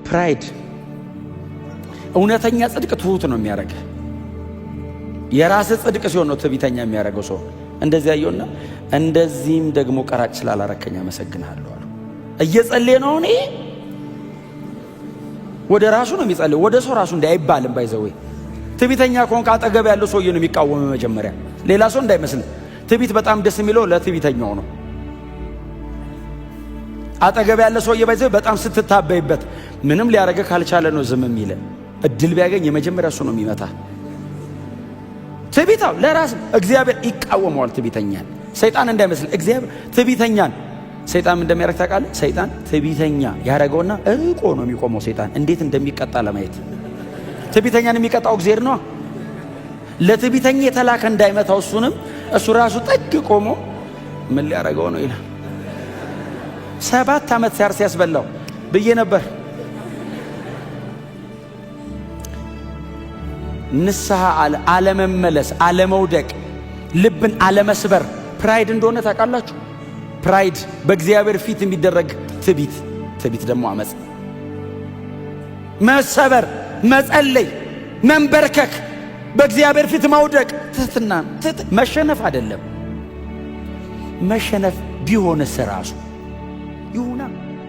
ፕራይድ እውነተኛ ጽድቅ ትሁት ነው የሚያደርግ። የራስ ጽድቅ ሲሆን ነው ትዕቢተኛ የሚያደርገው ሰው። እንደዚህ ያየውና እንደዚህም ደግሞ ቀራጭ ስላላረከኝ አመሰግናለሁ አሉ። እየጸለየ ነው እኔ ወደ ራሱ ነው የሚጸልየው፣ ወደ ሰው ራሱ እንዳይባልም ባይዘው። ትዕቢተኛ ከሆንክ አጠገብ ያለው ሰውዬ ነው የሚቃወም መጀመሪያ፣ ሌላ ሰው እንዳይመስል። ትዕቢት በጣም ደስ የሚለው ለትዕቢተኛው ነው። አጠገብ ያለ ሰውዬ ባይዘው በጣም ስትታበይበት ምንም ሊያረገ ካልቻለ ነው ዝም የሚለ። እድል ቢያገኝ የመጀመሪያ እሱ ነው የሚመታ። ትዕቢታው ለራስ እግዚአብሔር ይቃወመዋል ትዕቢተኛን። ሰይጣን እንዳይመስል እግዚአብሔር ትዕቢተኛን ሰይጣን እንደሚያረግ ታውቃለህ? ሰይጣን ትዕቢተኛ ያረገውና እርቆ ነው የሚቆመው። ሰይጣን እንዴት እንደሚቀጣ ለማየት ትዕቢተኛን የሚቀጣው እግዚአብሔር ነው። ለትዕቢተኛ የተላከ እንዳይመታው እሱንም እሱ ራሱ ጠግ ቆሞ ምን ሊያረገው ነው ይላል። 7 ዓመት ሲያርስ ያስበላው ብዬ ነበር። ንስሐ አለመመለስ፣ አለመውደቅ፣ ልብን አለመስበር ፕራይድ እንደሆነ ታውቃላችሁ? ፕራይድ በእግዚአብሔር ፊት የሚደረግ ትዕቢት፣ ትዕቢት ደግሞ አመጽ። መሰበር፣ መጸለይ፣ መንበርከክ፣ በእግዚአብሔር ፊት መውደቅ ትህትና። መሸነፍ አይደለም። መሸነፍ ቢሆንስ ራሱ ይሁና